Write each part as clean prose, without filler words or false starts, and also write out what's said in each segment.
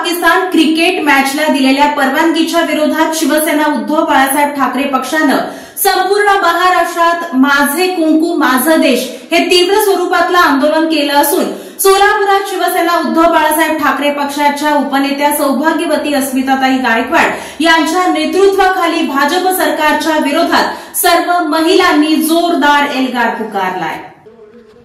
Pakistan cricket मॅचला दिलेल्या परवानगीच्या विरोधात शिवसेना उद्धव बाळासाहेब ठाकरे पक्षानं संपूर्ण महाराष्ट्रात माझे कुंकू माझा देश हे तीव्र स्वरूपातलं आंदोलन केलं असून सोलापुरात शिवसेना उद्धव बाळासाहेब ठाकरे पक्षाच्या उपनेत्या सौभाग्यवती अस्मिताताई गायकवाड यांच्या नेतृत्वाखाली भाजप सरकारच्या विरोधात सर्व महिलांनी जोरदार एल्गार पुकारलाय।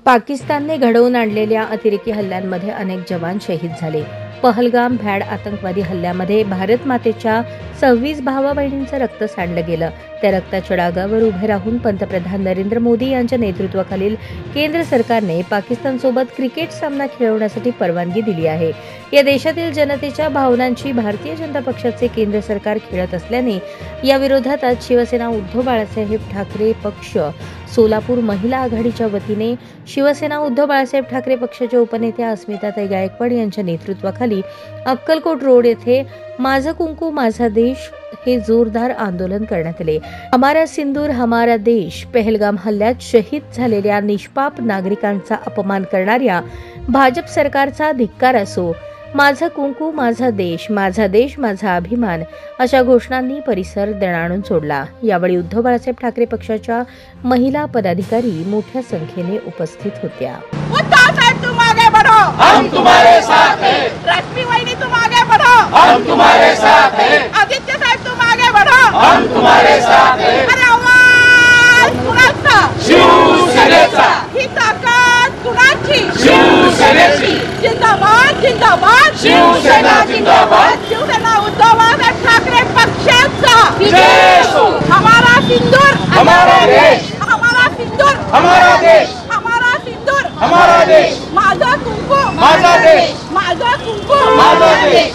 पाकिस्तानने घडवून आणलेल्या अतिरेकी हल्ल्यांमध्ये अनेक जवान शहीद झाले। पहलगाम भ्याड आतंकवादी हल्ल्यामध्ये भारत मातेच्या 26 भावा बहिणींचं रक्त सांडलं गेलं। त्या रक्ताच्या डागावर उभे राहून पंतप्रधान नरेंद्र मोदी यांच्या नेतृत्वाखालील केंद्र सरकारने पाकिस्तानसोबत क्रिकेट सामना खेळवण्यासाठी परवानगी दिली आहे। या देशातील जनतेच्या भावनांची भारतीय जनता पक्षाचे केंद्र सरकार खेळत असल्याने या विरोधात आज शिवसेना उद्धव बाळासाहेब ठाकरे पक्ष सोलापूर महिला आघाडीच्या वतीने शिवसेना उद्धव बाळासाहेब ठाकरे पक्षाच्या उपनेत्या अस्मिताताई गायकवाड यांच्या नेतृत्वाखाली अक्कलकोट रोड येथे माझं कुंकू माझा देश हे जोरदार आंदोलन करण्यात आले। हमारा सिंदूर हमारा देश पहलगाम हल्ल्यात शहीद झालेल्या निष्पाप नागरिकांचा अपमान करणाऱ्या भाजप सरकारचा धिक्कार असो, माझं कुंकू माझा देश माझा अभिमान अशा घोषणांनी परिसर दणाणून सोडला। यावेळी उद्धव बाळासाहेब ठाकरे पक्षाच्या महिला पदाधिकारी मोठ्या संख्येने उपस्थित होत्या। उद्धव साहब तुम आगे बढ़ो, हम तुम्हारे साथ हैं। रश्मि वहिनी तुम आगे बढ़ो, हम तुम्हारे साथ हैं। आदित्य साहब तुम आगे बढ़ो, हम तुम्हारे साथ हैं। अरे आवाज कुणाचा? शिवसेनेचा। ही ताकद कुणाची? शिवसेनेची। जिंदाबाद जिंदाबाद शिवसेना जिंदाबाद। शिवसेना उद्धव बाळासाहेब ठाकरे पक्षाचा विजय हो। हमारा सिंदूर हमारा देश, हमारा सिंदूर हमारा देश, हमारा सिंदूर हमारा देश, माझा कुंकू माझा देश, माझा कुंकू माझा देश,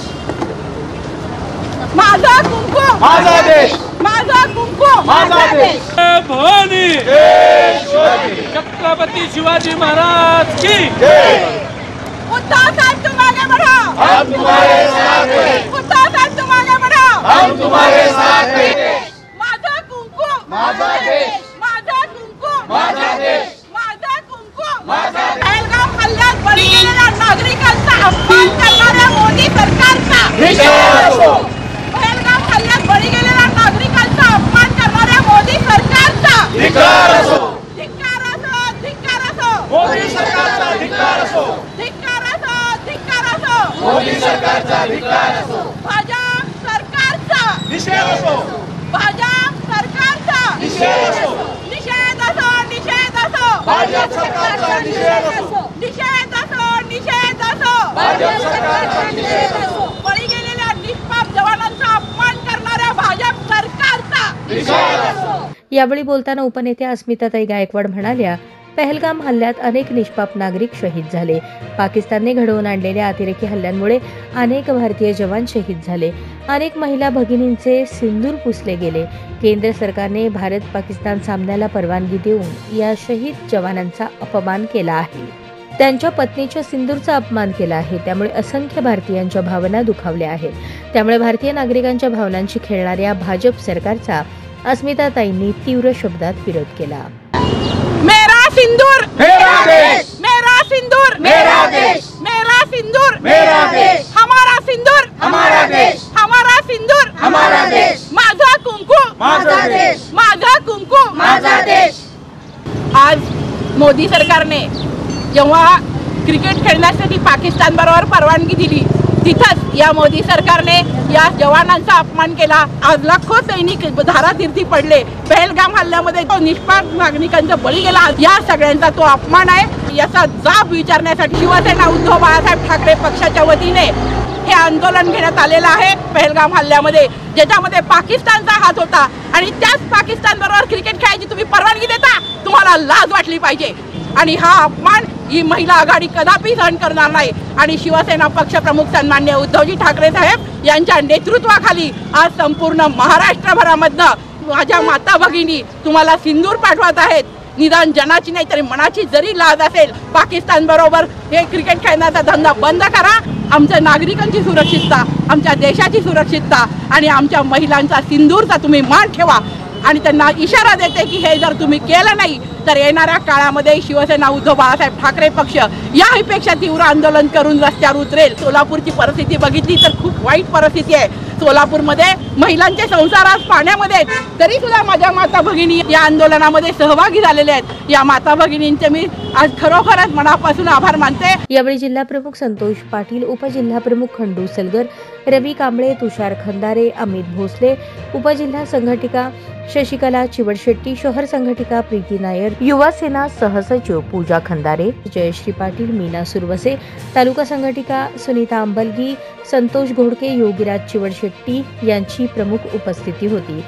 माझा कुंकू माझा देश, माझा कुंकू माझा देश। भवानी छत्रपति शिवाजी महाराज की जय। उद्धव साहब तुम आगे बढ़ो, हम तुम्हारे साथ हैं। उद्धव साहब तुम आगे बढ़ो, हम तुम्हारे साथ हैं। माझा कुंकू माझा देश, माझा कुंकू माझा देश, माझा कुंकू माझा देश। पहलगाम हल्ल्यात बळी गेलेल्या नागरिकांचा अपमान करणाऱ्या मोदी सरकारचा धिक्कार असो। पहलगाम हल्ल्यात बळी गेलेल्या नागरिकांचा अपमान करणाऱ्या मोदी सरकारचा धिक्कार असो, धिक्कार असो, धिक्कार असो। मोदी सरकारचा धिक्कार असो, धिक्कार असो, धिक्कार असो। मोदी सरकारचा धिक्कार असो। भाजप सरकारचा निषेध असो, भाजप सरकारचा निषेध असो, निषेध असो, निषेध असो। भाजप सरकारचा निषेध असो, निषेध असो, निषेध असो। भाजप सरकारचा निषेध असो। बळी गेलेल्या निष्पाप जवानांचा अपमान करणाऱ्या भाजप सरकारचा निषेध असो। यावेळी बोलताना उपनेत्या अस्मिताताई गायकवाड म्हणाल्या, पहलगाम हल्ल्यात अनेक निष्पाप नागरिक शहीद झाले। पाकिस्तानने घडवून आणलेल्या अतिरेकी हल्ल्यांमुळे अनेक भारतीय जवान शहीद झाले। अनेक महिला भगिनींचे सिंदूर पुसले गेले। केंद्र सरकारने भारत पाकिस्तान सामन्याला परवानगी देऊन या शहीद जवानांचा अपमान केला आहे, त्यांच्या पत्नीच्या सिंदूरचा अपमान केला आहे। त्यामुळे असंख्य भारतीयांच्या भावना दुखावल्या आहेत। त्यामुळे भारतीय नागरिकांच्या भावनांशी खेळणाऱ्या भाजप सरकारचा अस्मिताताईंनी तीव्र शब्दात विरोध केला। मेरा सिंदूर मेरा देश, मेरा सिंदूर मेरा देश, मेरा सिंदूर मेरा देश, हमारा सिंदूर हमारा देश, हमारा सिंदूर हमारा देश, माझा कुंकू माझा देश, माझा कुंकू माझा देश। आज मोदी सरकारने जेव्हा क्रिकेट खेळण्यासाठी पाकिस्तान बरोबर परवानगी दिली, तिथंच या मोदी सरकारने या जवानांचा अपमान केला। आज लाखो सैनिक धारातीर्थी पडले। पहलगाम हल्ल्यामध्ये तो निष्पाप नागरिकांचा बळी गेला, या सगळ्यांचा तो अपमान आहे। याचा जाब विचारण्यासाठी शिवसेना उद्धव बाळासाहेब ठाकरे पक्षाच्या वतीने हे आंदोलन घेण्यात आलेलं आहे। पहलगाम हल्ल्यामध्ये ज्याच्यामध्ये पाकिस्तानचा हात होता आणि त्याच पाकिस्तान बरोबर क्रिकेट खेळायची तुम्ही परवानगी देता, तुम्हाला लाज वाटली पाहिजे। आणि हा अपमान ही महिला आघाडी कदापि सहन करणार नाही। आणि शिवसेना पक्षप्रमुख सन्माननीय उद्धवजी ठाकरे साहेब यांच्या नेतृत्वाखाली आज संपूर्ण महाराष्ट्रभरामधनं माझ्या माता भगिनी तुम्हाला सिंदूर पाठवत आहेत। निदान जनाची नाही तरी मनाची जरी लाज असेल, पाकिस्तान बरोबर हे क्रिकेट खेळण्याचा धंदा बंद करा। आमच्या नागरिकांची सुरक्षितता, आमच्या देशाची सुरक्षितता आणि आमच्या महिलांचा सिंदूरचा तुम्ही मान ठेवा। आणि त्यांना इशारा देते की हे जर तुम्ही केलं नाही तर येणाऱ्या काळामध्ये शिवसेना उद्धव बाळासाहेब ठाकरे पक्ष याहीपेक्षा तीव्र आंदोलन करून रस्त्यावर उतरेल। सोलापूरची परिस्थिती बघितली तर खूप वाईट परिस्थिती आहे। सोलापूरमध्ये महिलांचे संसार आज पाण्यामध्ये आहेत, तरी सुद्धा माझ्या माता भगिनी या आंदोलनामध्ये सहभागी झालेल्या आहेत। या माता भगिनींचे मी आज खरोखरच मनापासून आभार मानते। यावेळी जिल्हा प्रमुख संतोष पाटील, उपजिल्हा प्रमुख खंडू सलगर, रवी कांबळे, तुषार खंदारे, अमित भोसले, उपजिल्हा संघटिका शशिकला चिवडशेट्टी, शहर संघटिका प्रीती नायर, युवा सेना सहसचिव पूजा खंदारे, जयश्री पाटील, मीना सुरवसे, तालुका संघटिका सुनीता अंबलगी, संतोष घोडके, योगीराज चिवडशेट्टी यांची प्रमुख उपस्थिती होती।